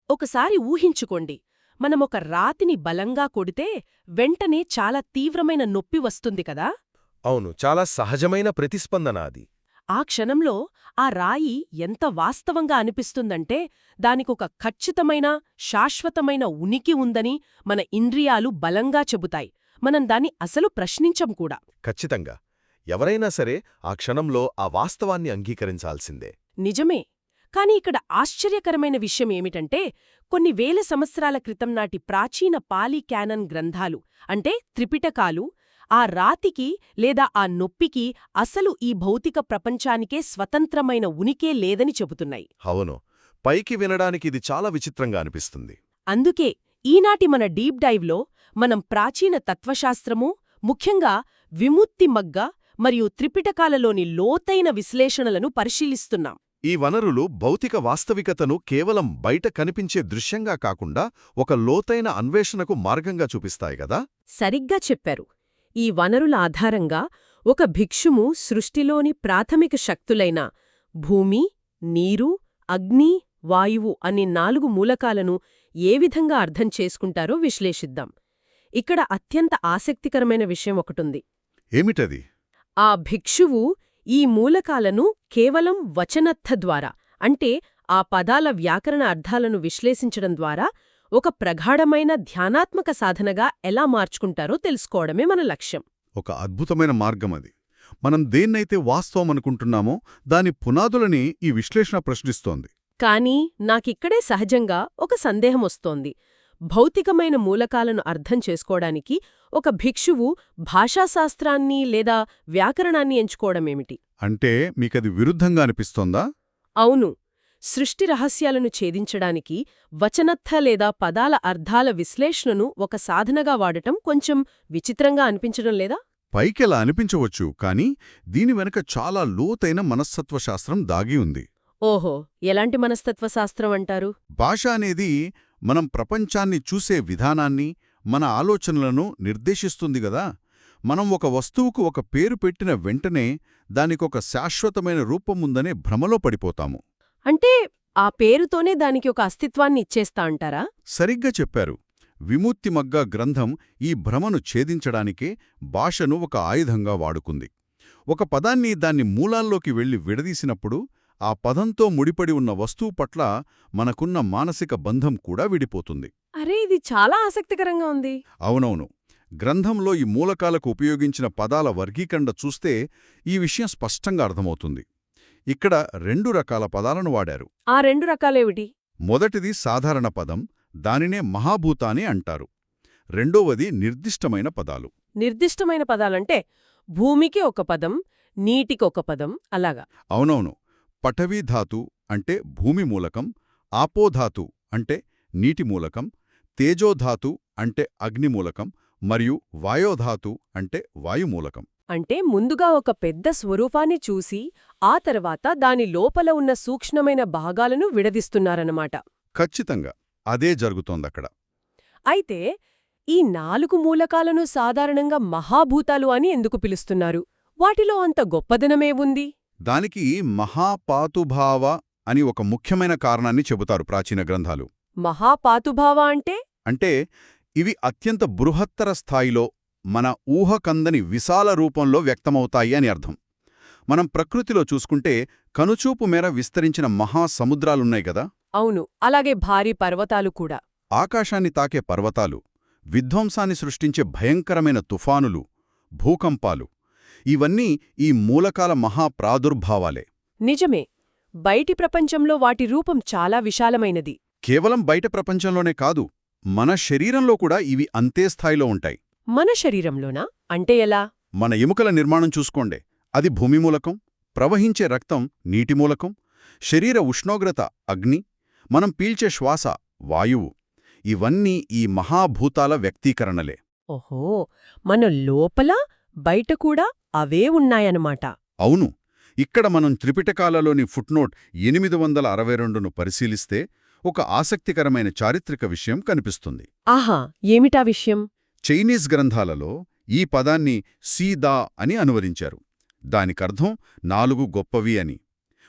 ఒకసారి ఊహించుకోండి, మనమొక రాతిని బలంగా కొడితే వెంటనే చాలా తీవ్రమైన నొప్పి వస్తుంది కదా. అవును, చాలా సహజమైన ప్రతిస్పందన అది. ఆ క్షణంలో ఆ రాయి ఎంత వాస్తవంగా అనిపిస్తుందంటే దానికొక ఖచ్చితమైన, శాశ్వతమైన ఉనికి ఉందని మన ఇంద్రియాలు బలంగా చెబుతాయి. మనం దాన్ని అసలు ప్రశ్నించం కూడా. ఖచ్చితంగా. ఎవరైనా సరే ఆ క్షణంలో ఆ వాస్తవాన్ని అంగీకరించాల్సిందే. నిజమే. కాని ఇక్కడ ఆశ్చర్యకరమైన విషయం ఏమిటంటే, కొన్ని వేల సంవత్సరాల క్రితం నాటి ప్రాచీన పాలీ క్యానన్ గ్రంథాలు, అంటే త్రిపిటకాలు, ఆ రాతికి లేదా ఆ నొప్పికి అసలు ఈ భౌతిక ప్రపంచానికే స్వతంత్రమైన ఉనికే లేదని చెబుతున్నాయి. అవును, పైకి వినడానికి ఇది చాలా విచిత్రంగా అనిపిస్తుంది. అందుకే ఈనాటి మన డీప్ డైవ్లో మనం ప్రాచీన తత్వశాస్త్రము, ముఖ్యంగా విముక్తి మగ్గ మరియు త్రిపిటకాలలోని లోతైన విశ్లేషణలను పరిశీలిస్తున్నాం. ఈ వనరులు భౌతిక వాస్తవికతను కేవలం బయట కనిపించే దృశ్యంగా కాకుండా ఒక లోతైన అన్వేషణకు మార్గంగా చూపిస్తాయి గదా. సరిగ్గా చెప్పారు. ఈ వనరుల ఆధారంగా ఒక భిక్షుము సృష్టిలోని ప్రాథమిక శక్తులైన భూమి, నీరు, అగ్ని, వాయువు అనే 4 మూలకాలను ఏ విధంగా అర్థం చేసుకుంటారో విశ్లేషిద్దాం. ఇక్కడ అత్యంత ఆసక్తికరమైన విషయం ఒకటుంది. ఏమిటది? ఆ భిక్షువు ఈ మూలకాలను కేవలం వచనర్థ ద్వారా, అంటే ఆ పదాల వ్యాకరణ అర్థాలను విశ్లేషించడం ద్వారా ఒక ప్రగాఢమైన ధ్యానాత్మక సాధనగా ఎలా మార్చుకుంటారో తెలుసుకోవడమే మన లక్ష్యం. ఒక అద్భుతమైన మార్గమది. మనం దేన్నైతే వాస్తవమనుకుంటున్నామో దాని పునాదులని ఈ విశ్లేషణ ప్రశ్నిస్తోంది. కానీ నాకిక్కడే సహజంగా ఒక సందేహమొస్తోంది. భౌతికమైన మూలకాలను అర్థం చేసుకోవడానికి ఒక భిక్షువు భాషాశాస్త్రాన్ని లేదా వ్యాకరణాన్ని ఎంచుకోవడమేమిటి? అంటే మీకది విరుద్ధంగా అనిపిస్తోందా? అవును. సృష్టి రహస్యాలను ఛేదించడానికి వచనర్థ లేదా పదాల అర్థాల విశ్లేషణను ఒక సాధనగా వాడటం కొంచెం విచిత్రంగా అనిపించడం లేదా? పైకెలా అనిపించవచ్చు, కానీ దీని వెనక చాలా లోతైన మనస్తత్వశాస్త్రం దాగి ఉంది. ఓహో, ఎలాంటి మనస్తత్వశాస్త్రం అంటారు? భాష అనేది మనం ప్రపంచాన్ని చూసే విధానాన్ని, మన ఆలోచనలను నిర్దేశిస్తుంది గదా. మనం ఒక వస్తువుకు ఒక పేరు పెట్టిన వెంటనే దానికొక శాశ్వతమైన రూపముందనే భ్రమలో పడిపోతాము. అంటే ఆ పేరుతోనే దానికి ఒక అస్తిత్వాన్ని ఇచ్చేస్తా అంటారా? సరిగ్గా చెప్పారు. విముక్తి మగ్గ గ్రంథం ఈ భ్రమను ఛేదించడానికే భాషను ఒక ఆయుధంగా వాడుకుంది. ఒక పదాన్ని దాన్ని మూలాల్లోకి వెళ్లి విడదీసినప్పుడు ఆ పదంతో ముడిపడి ఉన్న వస్తువు పట్ల మనకున్న మానసిక బంధం కూడా విడిపోతుంది. అరే, ఇది చాలా ఆసక్తికరంగా ఉంది. అవునవును. గ్రంథంలో ఈ మూలకాలకు ఉపయోగించిన పదాల వర్గీకరణ చూస్తే ఈ విషయం స్పష్టంగా అర్థమవుతుంది. ఇక్కడ 2 రకాల పదాలను వాడారు. ఆ 2 రకాలేమిటి? మొదటిది సాధారణ పదం, దానినే మహాభూతాని అంటారు. రెండోవది నిర్దిష్టమైన పదాలు. నిర్దిష్టమైన పదాలంటే భూమికి ఒక పదం, నీటికి ఒక పదం, అలాగా? అవునవును. పఠవీధాతు అంటే భూమి మూలకం, ఆపోధాతు అంటే నీటి మూలకం, తేజోధాతు అంటే అగ్ని మూలకం, మరియు వాయోధాతు అంటే వాయుమూలకం. అంటే ముందుగా ఒక పెద్ద స్వరూపాన్ని చూసి ఆ తర్వాత దాని లోపల ఉన్న సూక్ష్మమైన భాగాలను విడదీస్తున్నారన్నమాట. ఖచ్చితంగా అదే జరుగుతోందక్కడ. అయితే ఈ 4 మూలకాలను సాధారణంగా మహాభూతాలు అని ఎందుకు పిలుస్తున్నారు? వాటిలో అంత గొప్పదనమేవుంది? దానికి మహాపాతుభావ అని ఒక ముఖ్యమైన కారణాన్ని చెబుతారు ప్రాచీన గ్రంథాలు. మహాపాతుభావ అంటే ఇవి అత్యంత బృహత్తర స్థాయిలో, మన ఊహకందని విశాల రూపంలో వ్యక్తమవుతాయి అని అర్థం. మనం ప్రకృతిలో చూసుకుంటే కనుచూపు మేర విస్తరించిన మహాసముద్రాలున్నాయి గదా. అవును, అలాగే భారీ పర్వతాలు కూడా. ఆకాశాన్ని తాకే పర్వతాలు, విధ్వంసాన్ని సృష్టించే భయంకరమైన తుఫానులు, భూకంపాలు, ఇవన్నీ ఈ మూలకాల మహాప్రాదుర్భావాలే. నిజమే. బయటి ప్రపంచంలో వాటి రూపం చాలా విశాలమైనది. కేవలం బయట ప్రపంచంలోనే కాదు, మన శరీరంలో కూడా ఇవి అంతే స్థాయిలో ఉంటాయి. మన శరీరంలోనా? అంటే ఎలా? మన ఎముకల నిర్మాణం చూసుకోండి, అది భూమి మూలకం. ప్రవహించే రక్తం నీటి మూలకం. శరీర ఉష్ణోగ్రత అగ్ని. మనం పీల్చే శ్వాస వాయువు. ఇవన్నీ ఈ మహాభూతాల వ్యక్తీకరణలే. ఓహో, మన లోపల బయట కూడా అవే ఉన్నాయన్నమాట. అవును. ఇక్కడ మనం త్రిపిటకాలలోని ఫుట్నోట్ 862ను పరిశీలిస్తే ఒక ఆసక్తికరమైన చారిత్రక విషయం కనిపిస్తుంది. ఆహా, ఏమిటా విషయం? చైనీస్ గ్రంథాలలో ఈ పదాన్ని సీదా అని అనువదించారు. దానికర్థం 4 గొప్పవి అని.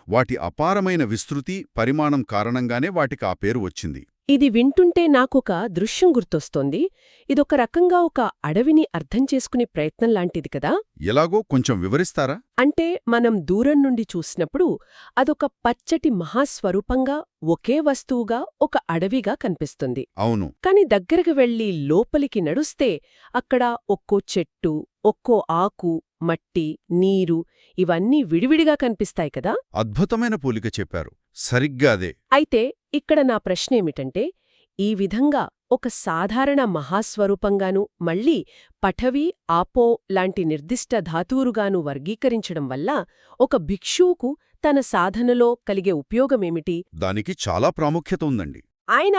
వాటి అపారమైన విస్తృతి, పరిమాణం కారణంగానే వాటికి ఆ పేరు వచ్చింది. ఇది వింటుంటే నాకొక దృశ్యం గుర్తొస్తోంది. ఇదొక రకంగా ఒక అడవిని అర్థం చేసుకునే ప్రయత్నం లాంటిది కదా. ఎలాగో కొంచెం వివరిస్తారా? అంటే మనం దూరం నుండి చూసినప్పుడు అదొక పచ్చటి మహాస్వరూపంగా, ఒకే వస్తువుగా ఒక అడవిగా కనిపిస్తుంది. అవును. కాని దగ్గరకు వెళ్లి లోపలికి నడుస్తే అక్కడ ఒక్కో చెట్టు, ఒక్కో ఆకు, మట్టి, నీరు ఇవన్నీ విడివిడిగా కనిపిస్తాయి కదా. అద్భుతమైన పోలిక చెప్పారు. సరిగ్గా అదే. అయితే ఇక్కడ నా ప్రశ్నేమిటంటే, ఈ విధంగా ఒక సాధారణ మహాస్వరూపంగానూ మళ్ళీ పఠవి, ఆపో లాంటి నిర్దిష్ట ధాతువురుగాను వర్గీకరించడం వల్ల ఒక భిక్షువుకు తన సాధనలో కలిగే ఉపయోగమేమిటి? దానికి చాలా ప్రాముఖ్యత ఉందండి. ఆయన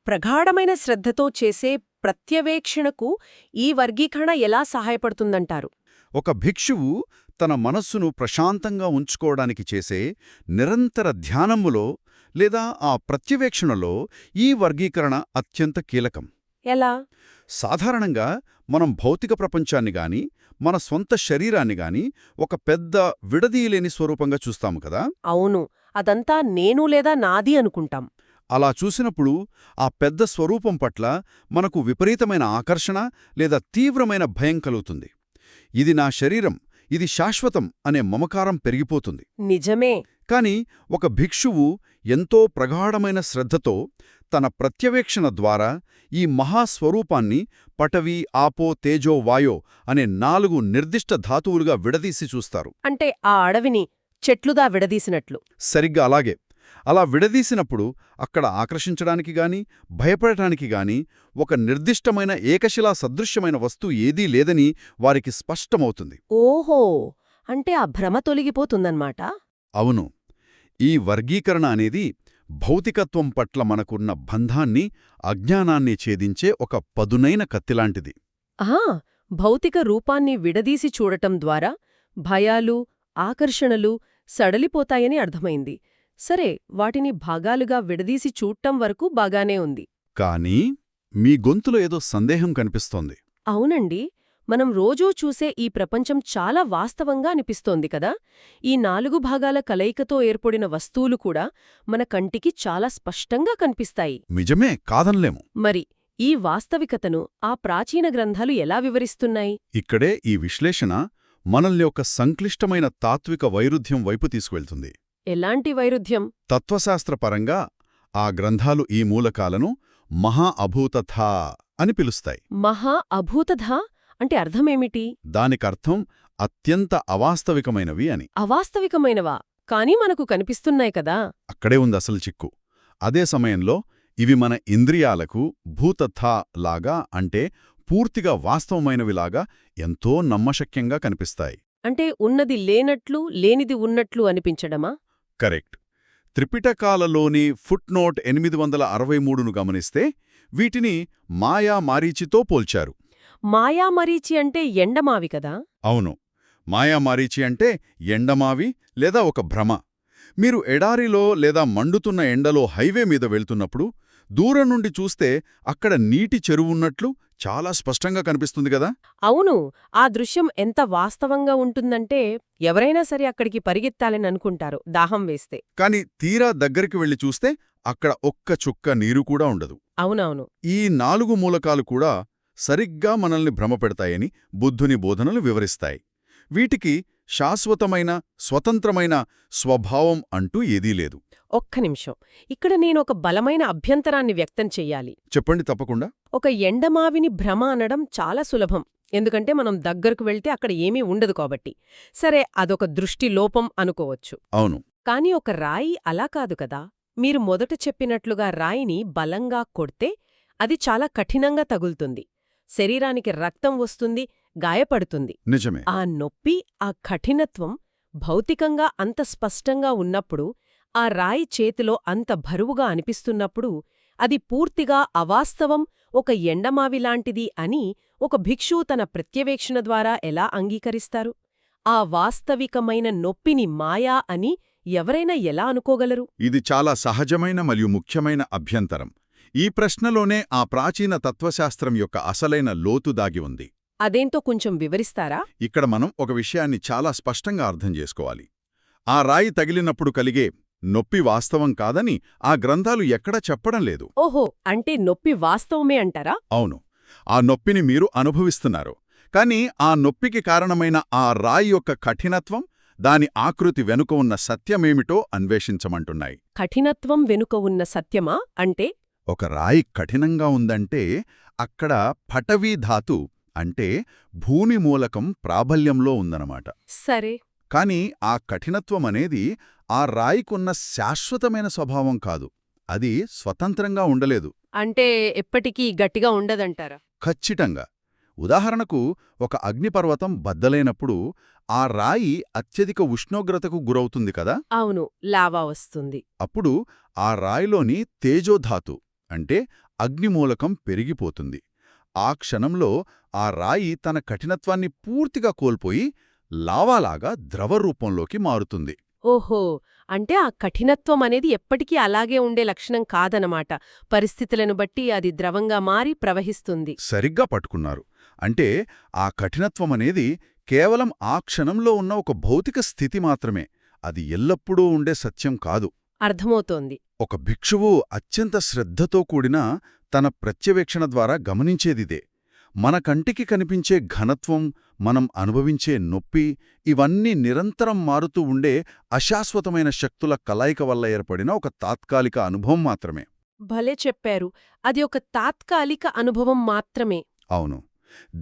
ప్రగాఢమైన శ్రద్ధతో చేసే ప్రత్యవేక్షణకు ఈ వర్గీకరణ ఎలా సహాయపడుతుందంటారు? ఒక భిక్షువు తన మనస్సును ప్రశాంతంగా ఉంచుకోవడానికి చేసే నిరంతర ధ్యానములో లేదా ఆ ప్రత్యవేక్షణలో ఈ వర్గీకరణ అత్యంత కీలకం. ఎలా? సాధారణంగా మనం భౌతిక ప్రపంచాన్ని గాని, మన స్వంత శరీరాన్ని గాని ఒక పెద్ద విడదీయలేని స్వరూపంగా చూస్తాము కదా. అవును, అదంతా నేను లేదా నాది అనుకుంటాం. అలా చూసినప్పుడు ఆ పెద్ద స్వరూపం పట్ల మనకు విపరీతమైన ఆకర్షణ లేదా తీవ్రమైన భయం కలుగుతుంది. ఇది నా శరీరం, ఇది శాశ్వతం అనే మమకారం పెరిగిపోతుంది. నిజమే. కాని ఒక భిక్షువు ఎంతో ప్రగాఢమైన శ్రద్ధతో తన ప్రత్యవేక్షణ ద్వారా ఈ మహాస్వరూపాన్ని పటవి, ఆపో, తేజో, వాయో అనే 4 నిర్దిష్ట ధాతువులుగా విడదీసి చూస్తారు. అంటే ఆ అడవిని చెట్లుదా విడదీసినట్లు. సరిగ్గా అలాగే. అలా విడదీసినప్పుడు అక్కడ ఆకర్షించడానికి గాని, భయపడటానికి గాని ఒక నిర్దిష్టమైన ఏకశిలా సదృశ్యమైన వస్తువు ఏదీ లేదని వారికి స్పష్టమవుతుంది. ఓహో, అంటే ఆ భ్రమ తొలగిపోతుందన్నమాట. అవును. ఈ వర్గీకరణ అనేది భౌతికత్వం పట్ల మనకున్న బంధాన్ని, అజ్ఞానాన్ని ఛేదించే ఒక పదునైన కత్తిలాంటిది. ఆహా, భౌతిక రూపాన్ని విడదీసి చూడటం ద్వారా భయాలు, ఆకర్షణలు సడలిపోతాయని అర్థమైంది. సరే, వాటిని భాగాలుగా విడదీసి చూడటం వరకు బాగానే ఉంది. కానీ మీ గొంతులో ఏదో సందేహం కనిపిస్తోంది. అవునండి, మనం రోజూ చూసే ఈ ప్రపంచం చాలా వాస్తవంగా అనిపిస్తోంది కదా. ఈ 4 భాగాల కలయికతో ఏర్పడిన వస్తువులు కూడా మన కంటికి చాలా స్పష్టంగా కనిపిస్తాయి. నిజమే, కాదనలేము. మరి ఈ వాస్తవికతను ఆ ప్రాచీన గ్రంథాలు ఎలా వివరిస్తున్నాయి? ఇక్కడే ఈ విశ్లేషణ మనల్ని ఒక సంక్లిష్టమైన తాత్విక వైరుధ్యం వైపు తీసుకువెళ్తుంది. ఎలాంటి వైరుధ్యం? తత్వశాస్త్రపరంగా ఆ గ్రంథాలు ఈ మూలకాలను మహా అభూతథా అని పిలుస్తాయి. మహా అభూతధా అంటే అర్థమేమిటి? దానికర్థం అత్యంత అవాస్తవికమైనవి అని. అవాస్తవికమైనవా? కానీ మనకు కనిపిస్తున్నాయి కదా. అక్కడే ఉంది అసలు చిక్కు. అదే సమయంలో ఇవి మన ఇంద్రియాలకు భూతథా లాగా, అంటే పూర్తిగా వాస్తవమైనవిలాగా ఎంతో నమ్మశక్యంగా కనిపిస్తాయి. అంటే ఉన్నది లేనట్లు, లేనిది ఉన్నట్లు అనిపించడమా? కరెక్ట్. త్రిపిటకాలలోని ఫుట్నోట్ 863ను గమనిస్తే వీటిని మాయా మారీచితో పోల్చారు. మాయామరీచి అంటే ఎండమావి కదా. అవును, మాయామారీచి అంటే ఎండమావి లేదా ఒక భ్రమ. మీరు ఎడారిలో లేదా మండుతున్న ఎండలో హైవే మీద వెళ్తున్నప్పుడు దూరం నుండి చూస్తే అక్కడ నీటి చెరువున్నట్లు చాలా స్పష్టంగా కనిపిస్తుంది కదా. అవును, ఆ దృశ్యం ఎంత వాస్తవంగా ఉంటుందంటే ఎవరైనా సరే అక్కడికి పరిగెత్తాలని అనుకుంటారు దాహం వేస్తే. కాని తీరా దగ్గరికి వెళ్లి చూస్తే అక్కడ ఒక్క చుక్క నీరు కూడా ఉండదు. అవునవును. ఈ 4 మూలకాలు కూడా సరిగ్గా మనల్ని భ్రమపెడతాయని బుద్ధుని బోధనలు వివరిస్తాయి. వీటికి శాశ్వతమైన, స్వతంత్రమైన స్వభావం అంటూ ఏదీ లేదు. ఒక్క నిమిషం, ఇక్కడ నేనొక బలమైన అభ్యంతరాన్ని వ్యక్తం చెయ్యాలి. చెప్పండి, తప్పకుండా. ఒక ఎండమావిని భ్రమ అనడం చాలా సులభం, ఎందుకంటే మనం దగ్గరకు వెళ్తే అక్కడ ఏమీ ఉండదు కాబట్టి. సరే, అదొక దృష్టి లోపం అనుకోవచ్చు. అవును. కాని ఒక రాయి అలా కాదు కదా. మీరు మొదట చెప్పినట్లుగా రాయిని బలంగా కొడితే అది చాలా కఠినంగా తగులుతుంది, శరీరానికి రక్తం వస్తుంది, గాయపడుతుంది. నిజమే. ఆ నొప్పి, ఆ కఠినత్వం భౌతికంగా అంత స్పష్టంగా ఉన్నప్పుడు, ఆ రాయి చేతిలో అంత బరువుగా అనిపిస్తున్నప్పుడు అది పూర్తిగా అవాస్తవం, ఒక ఎండమావిలాంటిది అని ఒక భిక్షువు తన ప్రత్యవేక్షణ ద్వారా ఎలా అంగీకరిస్తారు? ఆ వాస్తవికమైన నొప్పిని మాయా అని ఎవరైనా ఎలా అనుకోగలరు? ఇది చాలా సహజమైన మరియు ముఖ్యమైన అభ్యంతరం. ఈ ప్రశ్నలోనే ఆ ప్రాచీన తత్వశాస్త్రం యొక్క అసలైన లోతు దాగి ఉంది. అదేంతో కొంచెం వివరిస్తారా? ఇక్కడ మనం ఒక విషయాన్ని చాలా స్పష్టంగా అర్థం చేసుకోవాలి. ఆ రాయి తగిలినప్పుడు కలిగే నొప్పి వాస్తవం కాదని ఆ గ్రంథాలు ఎక్కడా చెప్పడం లేదు. ఓహో, అంటే నొప్పి వాస్తవమే అంటారా? అవును, ఆ నొప్పిని మీరు అనుభవిస్తున్నారు. కాని ఆ నొప్పికి కారణమైన ఆ రాయి యొక్క కఠినత్వం, దాని ఆకృతి వెనుక ఉన్న సత్యమేమిటో అన్వేషించమంటున్నాయి. కఠినత్వం వెనుక ఉన్న సత్యమా అంటే? ఒక రాయి కఠినంగా ఉందంటే అక్కడ పటవీ ధాతు అంటే భూమి మూలకం ప్రాబల్యంలో ఉందన్నమాట. సరే. కాని ఆ కఠినత్వమనేది ఆ రాయికున్న శాశ్వతమైన స్వభావం కాదు. అది స్వతంత్రంగా ఉండలేదు. అంటే ఎప్పటికీ గట్టిగా ఉండదంటారా? ఖచ్చితంగా. ఉదాహరణకు ఒక అగ్నిపర్వతం బద్దలైనప్పుడు ఆ రాయి అత్యధిక ఉష్ణోగ్రతకు గురవుతుంది కదా. అవును, లావా వస్తుంది. అప్పుడు ఆ రాయిలోని తేజోధాతు అంటే అగ్నిమూలకం పెరిగిపోతుంది. ఆ క్షణంలో ఆ రాయి తన కఠినత్వాన్ని పూర్తిగా కోల్పోయి లావాలాగా ద్రవరూపంలోకి మారుతుంది. ఓహో, అంటే ఆ కఠినత్వం అనేది ఎప్పటికీ అలాగే ఉండే లక్షణం కాదనమాట. పరిస్థితులను బట్టి అది ద్రవంగా మారి ప్రవహిస్తుంది. సరిగ్గా పట్టుకున్నారు. అంటే ఆ కఠినత్వమనేది కేవలం ఆ క్షణంలో ఉన్న ఒక భౌతిక స్థితి మాత్రమే. అది ఎల్లప్పుడూ ఉండే సత్యం కాదు. అర్థమవుతోంది. ఒక భిక్షువు అత్యంత శ్రద్ధతో కూడిన తన ప్రత్యవేక్షణ ద్వారా గమనించేదిదే. మన కంటికి కనిపించే ఘనత్వం, మనం అనుభవించే నొప్పి, ఇవన్నీ నిరంతరం మారుతూ ఉండే అశాశ్వతమైన శక్తుల కలయిక వల్ల ఏర్పడిన ఒక తాత్కాలిక అనుభవం మాత్రమే. భలే చెప్పారు. అది ఒక తాత్కాలిక అనుభవం మాత్రమే. అవును.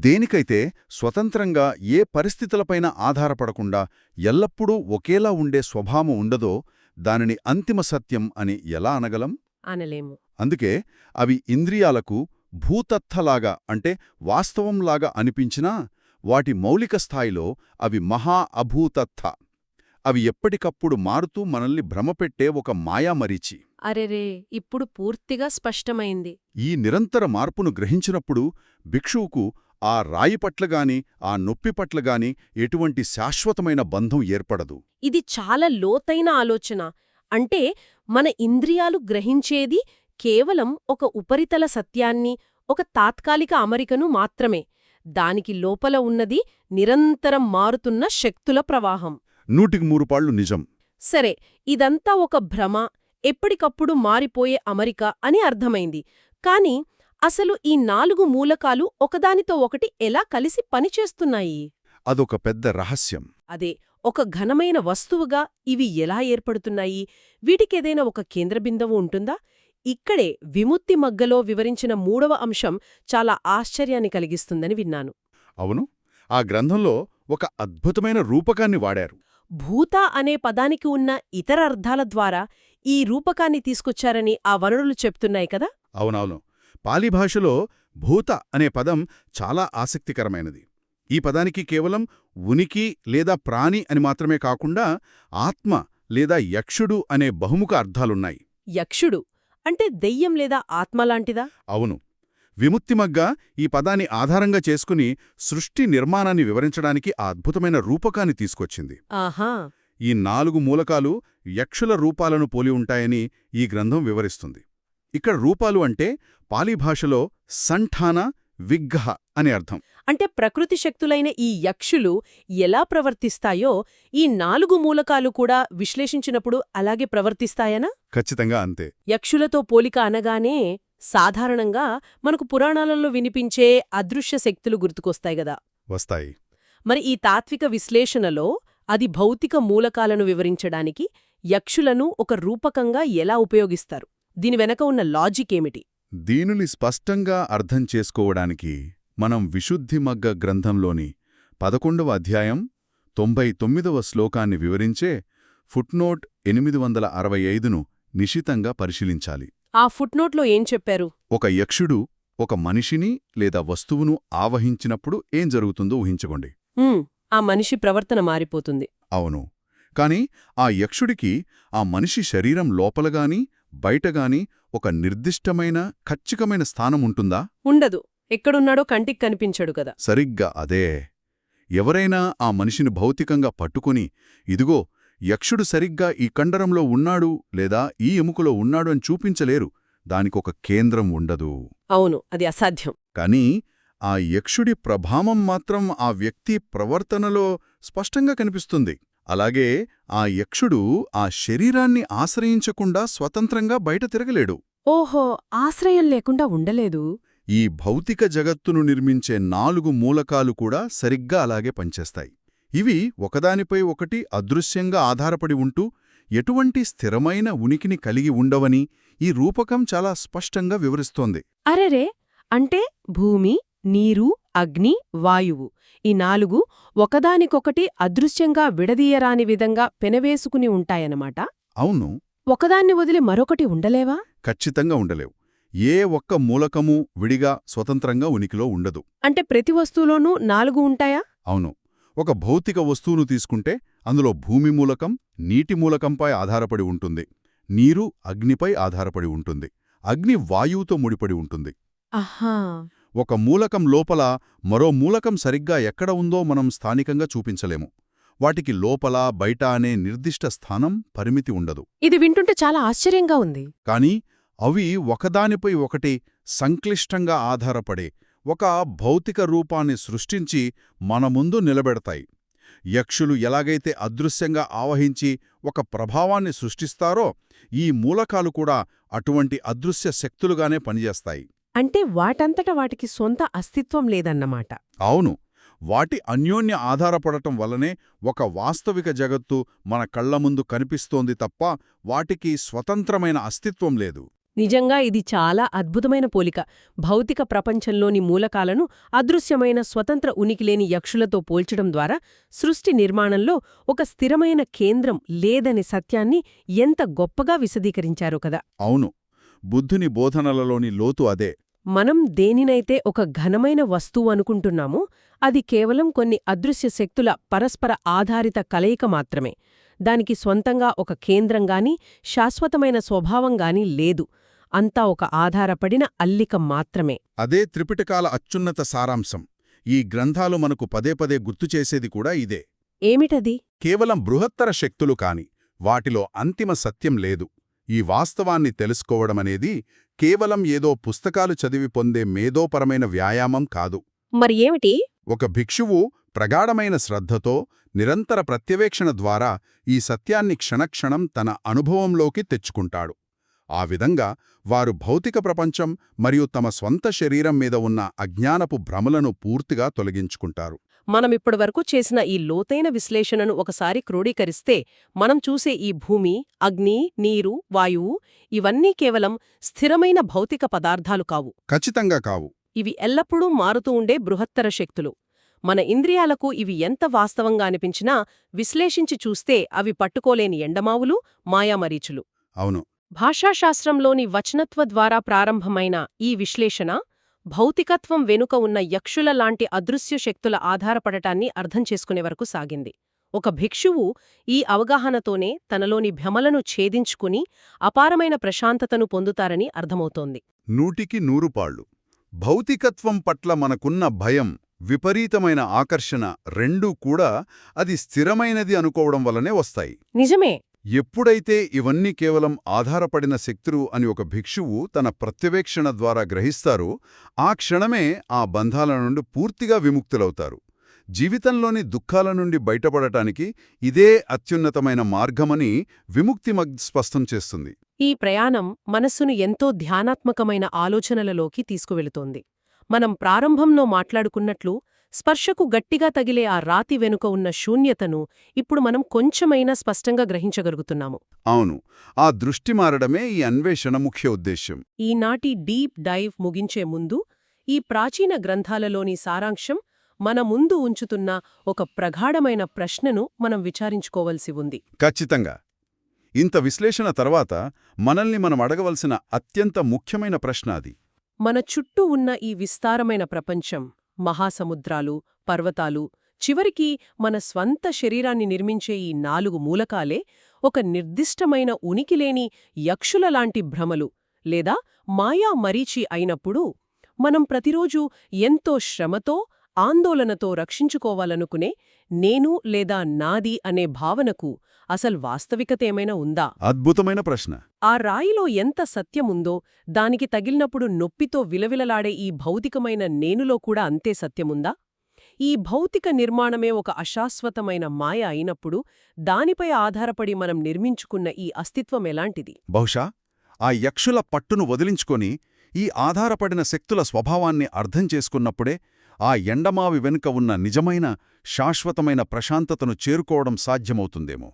దేనికైతే స్వతంత్రంగా ఏ పరిస్థితులపైన ఆధారపడకుండా ఎల్లప్పుడూ ఒకేలా ఉండే స్వభావం ఉండదో దానిని అంతిమ సత్యం అని ఎలా అనగలం? అనలేము. అందుకే అవి ఇంద్రియాలకు భూతత్థలాగా అంటే వాస్తవంలాగా అనిపించినా వాటి మౌలిక స్థాయిలో అవి మహా అభూతత్థ. అవి ఎప్పటికప్పుడు మారుతూ మనల్ని భ్రమపెట్టే ఒక మాయామరీచి. అరెరే, ఇప్పుడు పూర్తిగా స్పష్టమైంది. ఈ నిరంతర మార్పును గ్రహించినప్పుడు భిక్షువుకు ఆ రాయి పట్లగాని ఆ నొప్పి పట్లగాని ఎటువంటి శాశ్వతమైన బంధం ఏర్పడదు. ఇది చాలా లోతైన ఆలోచన. అంటే మన ఇంద్రియాలు గ్రహించేది కేవలం ఒక ఉపరితల సత్యాన్ని, ఒక తాత్కాలిక అమరికను మాత్రమే. దానికి లోపల ఉన్నది నిరంతరం మారుతున్న శక్తుల ప్రవాహం. 100% నిజం. సరే, ఇదంతా ఒక భ్రమ, ఎప్పటికప్పుడు మారిపోయే అమరిక అని అర్థమైంది. కాని అసలు ఈ 4 మూలకాలు ఒకదానితో ఒకటి ఎలా కలిసి పనిచేస్తున్నాయి? అదొక పెద్ద రహస్యం. అదే, ఒక ఘనమైన వస్తువుగా ఇవి ఎలా ఏర్పడుతున్నాయి? వీటికేదైనా ఒక కేంద్రబిందువు ఉంటుందా? ఇక్కడే విముక్తి మగ్గలో వివరించిన 3వ అంశం చాలా ఆశ్చర్యాన్ని కలిగిస్తుందని విన్నాను. అవును, ఆ గ్రంథంలో ఒక అద్భుతమైన రూపకాన్ని వాడారు. భూత అనే పదానికి ఉన్న ఇతర అర్థాల ద్వారా ఈ రూపకాన్ని తీసుకొచ్చారని ఆ వనరులు చెప్తున్నాయి కదా? అవునవును. పాలీ భాషలో భూత అనే పదం చాలా ఆసక్తికరమైనది. ఈ పదానికి కేవలం ఉనికి లేదా ప్రాణి అని మాత్రమే కాకుండా ఆత్మ లేదా యక్షుడు అనే బహుముఖ అర్థాలున్నాయి. యక్షుడు అంటే దెయ్యం లేదా ఆత్మలాంటిదా? అవును. విముక్తిమగ్గ ఈ పదాన్ని ఆధారంగా చేసుకుని సృష్టి నిర్మాణాన్ని వివరించడానికి ఆ అద్భుతమైన రూపకాన్ని తీసుకొచ్చింది. ఆహా. ఈ 4 మూలకాలు యక్షుల రూపాలను పోలి ఉంటాయని ఈ గ్రంథం వివరిస్తుంది. ఇక్కడ రూపాలు అంటే పాలీ భాషలో సంఠాన విగ్రహ అని అర్థం. అంటే ప్రకృతి శక్తులైన ఈ యక్షులు ఎలా ప్రవర్తిస్తాయో ఈ 4 మూలకాలు కూడా విశ్లేషించినప్పుడు అలాగే ప్రవర్తిస్తాయనా? ఖచ్చితంగా అంతే. యక్షులతో పోలిక అనగానే సాధారణంగా మనకు పురాణాలలో వినిపించే అదృశ్య శక్తులు గుర్తుకొస్తాయి గదా. వస్తాయి. మరి ఈ తాత్విక విశ్లేషణలో అది భౌతిక మూలకాలను వివరించడానికి యక్షులను ఒక రూపకంగా ఎలా ఉపయోగిస్తారు? దీని వెనక ఉన్న లాజిక్ ఏమిటి? దీనిని స్పష్టంగా అర్థం చేసుకోవడానికి మనం విశుద్ధిమగ్గ గ్రంథంలోని 11వ అధ్యాయం 99వ శ్లోకాన్ని వివరించే ఫుట్నోట్ 865ను నిశితంగా పరిశీలించాలి. ఆ ఫుట్నోట్లో ఏం చెప్పారు? ఒక యక్షుడు ఒక మనిషిని లేదా వస్తువును ఆవహించినప్పుడు ఏం జరుగుతుందో ఊహించుకోండి. ఆ మనిషి ప్రవర్తన మారిపోతుంది. అవును. కాని ఆ యక్షుడికి ఆ మనిషి శరీరం లోపలగాని బయటగాని ఒక నిర్దిష్టమైన ఖచ్చితమైన స్థానముంటుందా? ఉండదు. ఎక్కడున్నాడో కంటికి కనిపించడు కదా. సరిగ్గా అదే. ఎవరైనా ఆ మనిషిని భౌతికంగా పట్టుకుని ఇదిగో యక్షుడు సరిగ్గా ఈ కండరంలో ఉన్నాడు లేదా ఈ ఎముకలో ఉన్నాడు అని చూపించలేరు. దానికొక కేంద్రం ఉండదు. అవును, అది అసాధ్యం. కాని ఆ యక్షుడి ప్రభావం మాత్రం ఆ వ్యక్తి ప్రవర్తనలో స్పష్టంగా కనిపిస్తుంది. అలాగే ఆ యక్షుడు ఆ శరీరాన్ని ఆశ్రయించకుండా స్వతంత్రంగా బయట తిరగలేడు. ఓహో, ఆశ్రయం లేకుండా ఉండలేదు. ఈ భౌతిక జగత్తును నిర్మించే 4 మూలకాలు కూడా సరిగ్గా అలాగే పనిచేస్తాయి. ఇవి ఒకదానిపై ఒకటి అదృశ్యంగా ఆధారపడి ఉంటూ ఎటువంటి స్థిరమైన ఉనికిని కలిగి ఉండవని ఈ రూపకం చాలా స్పష్టంగా వివరిస్తోంది. అరెరే, అంటే భూమి, నీరు, అగ్ని, వాయువు ఈ 4 ఒకదానికొకటి అదృశ్యంగా విడదీయరాని విధంగా పెనవేసుకుని ఉంటాయన్నమాట. అవును, ఒకదాన్ని వదిలి మరొకటి ఉండలేవా? ఖచ్చితంగా ఉండలేవు. ఏ ఒక్క మూలకమూ విడిగా స్వతంత్రంగా ఉనికిలో ఉండదు. అంటే ప్రతి వస్తువులోనూ 4 ఉంటాయా? అవును, ఒక భౌతిక వస్తువును తీసుకుంటే అందులో భూమి మూలకం నీటి మూలకంపై ఆధారపడి ఉంటుంది, నీరు అగ్నిపై ఆధారపడి ఉంటుంది, అగ్ని వాయువుతో ముడిపడి ఉంటుంది. ఆహా. ఒక మూలకం లోపల మరో మూలకం సరిగ్గా ఎక్కడ ఉందో మనం స్థానికంగా చూపించలేము. వాటికి లోపల బయట అనే నిర్దిష్ట స్థానం పరిమితి ఉండదు. ఇది వింటుంటే చాలా ఆశ్చర్యంగా ఉంది. కాని అవి ఒకదానిపై ఒకటి సంక్లిష్టంగా ఆధారపడే ఒక భౌతిక రూపాన్ని సృష్టించి మన ముందు నిలబెడతాయి. యక్షులు ఎలాగైతే అదృశ్యంగా ఆవహించి ఒక ప్రభావాన్ని సృష్టిస్తారో ఈ మూలకాలు కూడా అటువంటి అదృశ్య శక్తులుగానే పనిచేస్తాయి. అంటే వాటంతట వాటికి సొంత అస్తిత్వం లేదన్నమాట. అవును, వాటి అన్యోన్య ఆధారపడటం వల్లనే ఒక వాస్తవిక జగత్తు మన కళ్ల ముందు కనిపిస్తోంది తప్ప వాటికి స్వతంత్రమైన అస్తిత్వం లేదు. నిజంగా ఇది చాలా అద్భుతమైన పోలిక. భౌతిక ప్రపంచంలోని మూలకాలను అదృశ్యమైన స్వతంత్ర ఉనికిలేని యక్షులతో పోల్చడం ద్వారా సృష్టి నిర్మాణంలో ఒక స్థిరమైన కేంద్రం లేదనే సత్యాన్ని ఎంత గొప్పగా విశదీకరించారో కదా. అవును, బుద్ధుని బోధనలలోని లోతు అదే. మనం దేనినైతే ఒక ఘనమైన వస్తువు అనుకుంటున్నామో అది కేవలం కొన్ని అదృశ్య శక్తుల పరస్పర ఆధారిత కలయిక మాత్రమే. దానికి స్వంతంగా ఒక కేంద్రంగానీ శాశ్వతమైన స్వభావంగానీ లేదు. అంతా ఒక ఆధారపడిన అల్లిక మాత్రమే. అదే త్రిపిటకాల అత్యున్నత సారాంశం. ఈ గ్రంథాలు మనకు పదే పదే గుర్తుచేసేది కూడా ఇదే. ఏమిటది? కేవలం బృహత్తర శక్తులు కాని వాటిలో అంతిమ సత్యం లేదు. ఈ వాస్తవాన్ని తెలుసుకోవడమనేది కేవలం ఏదో పుస్తకాలు చదివి పొందే మేధోపరమైన వ్యాయామం కాదు. మరి ఏమిటి? ఒక భిక్షువు ప్రగాఢమైన శ్రద్ధతో నిరంతర ప్రత్యవేక్షణ ద్వారా ఈ సత్యాన్ని క్షణక్షణం తన అనుభవంలోకి తెచ్చుకుంటాడు. ఆ విధంగా వారు భౌతిక ప్రపంచం మరియు తమ స్వంత శరీరం మీద ఉన్న అజ్ఞానపు భ్రమలను పూర్తిగా తొలగించుకుంటారు. మనమిప్పటివరకు చేసిన ఈ లోతైన విశ్లేషణను ఒకసారి క్రోడీకరిస్తే మనం చూసే ఈ భూమి, అగ్ని, నీరు, వాయువు ఇవన్నీ కేవలం స్థిరమైన భౌతిక పదార్థాలు కావు. ఖచ్చితంగా కావు. ఇవి ఎల్లప్పుడూ మారుతూ ఉండే బృహత్తర శక్తులు. మన ఇంద్రియాలకు ఇవి ఎంత వాస్తవంగా అనిపించినా విశ్లేషించి చూస్తే అవి పట్టుకోలేని ఎండమావులు, మాయామరీచులు. అవును, భాషాశాస్త్రంలోని వచనత్వ ద్వారా ప్రారంభమైన ఈ విశ్లేషణ భౌతికత్వం వెనుక ఉన్న యక్షుల లాంటి అదృశ్య శక్తుల ఆధారపడటాన్ని అర్థం చేసుకునే వరకు సాగింది. ఒక భిక్షువు ఈ అవగాహనతోనే తనలోని భ్రమలను ఛేదించుకుని అపారమైన ప్రశాంతతను పొందుతారని అర్థమవుతోంది. 100కి 100 భౌతికత్వం పట్ల మనకున్న భయం, విపరీతమైన ఆకర్షణ రెండూ కూడా అది స్థిరమైనది అనుకోవడం వల్లనే వస్తాయి. నిజమే. ఎప్పుడైతే ఇవన్నీ కేవలం ఆధారపడిన శక్తులు అని ఒక భిక్షువు తన ప్రత్యవేక్షణ ద్వారా గ్రహిస్తారో ఆ క్షణమే ఆ బంధాల నుండి పూర్తిగా విముక్తులవుతారు. జీవితంలోని దుఃఖాల నుండి బయటపడటానికి ఇదే అత్యున్నతమైన మార్గమని విముక్తి స్పష్టం చేస్తుంది. ఈ ప్రయాణం మనస్సును ఎంతో ధ్యానాత్మకమైన ఆలోచనలలోకి తీసుకువెళుతోంది. మనం ప్రారంభంలో మాట్లాడుకున్నట్లు స్పర్శకు గట్టిగా తగిలే ఆ రాతి వెనుక ఉన్న శూన్యతను ఇప్పుడు మనం కొంచెమైనా స్పష్టంగా గ్రహించగలుగుతున్నాము. అవును, ఆ దృష్టి మారడమే ఈ అన్వేషణ ముఖ్య ఉద్దేశ్యం. ఈనాటి డీప్ డైవ్ ముగించే ముందు ఈ ప్రాచీన గ్రంథాలలోని సారాంశం మన ముందు ఉంచుతున్న ఒక ప్రగాఢమైన ప్రశ్నను మనం విచారించుకోవలసి ఉంది. ఖచ్చితంగా. ఇంత విశ్లేషణ తర్వాత మనల్ని మనం అడగవలసిన అత్యంత ముఖ్యమైన ప్రశ్న అది. మన చుట్టూ ఉన్న ఈ విస్తారమైన ప్రపంచం, మహాసముద్రాలు, పర్వతాలు, చివరికి మన స్వంత శరీరాన్ని నిర్మించే ఈ 4 మూలకాలే ఒక నిర్దిష్టమైన ఉనికిలేని యక్షులలాంటి భ్రమలు లేదా మాయా మరీచి అయినప్పుడు మనం ప్రతిరోజూ ఎంతో శ్రమతో, ఆందోళనతో రక్షించుకోవాలనుకునే నేను లేదా నాది అనే భావనకు అసలు వాస్తవికతేమైనా ఉందా? అద్భుతమైన ప్రశ్న. ఆ రాయిలో ఎంత సత్యముందో దానికి తగిలినప్పుడు నొప్పితో విలవిలలాడే ఈ భౌతికమైన నేనులో కూడా అంతే సత్యముందా? ఈ భౌతిక నిర్మాణమే ఒక అశాశ్వతమైన మాయ అయినప్పుడు దానిపై ఆధారపడి మనం నిర్మించుకున్న ఈ అస్తిత్వం ఎలాంటిది? బహుశా ఆ యక్షుల పట్టును వదిలించుకొని ఈ ఆధారపడిన శక్తుల స్వభావాన్ని అర్థం చేసుకున్నప్పుడే ఆ ఎండమావి వెనుక ఉన్న నిజమైన శాశ్వతమైన ప్రశాంతతను చేరుకోవడం సాధ్యమవుతుందేమో.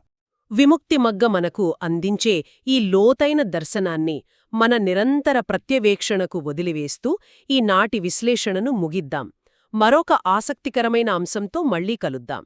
విముక్తి మగ్గ మనకు అందించే ఈ లోతైన దర్శనాన్ని మన నిరంతర ప్రత్యవేక్షణకు వదిలివేస్తూ ఈనాటి విశ్లేషణను ముగిద్దాం. మరొక ఆసక్తికరమైన అంశంతో మళ్ళీ కలుద్దాం.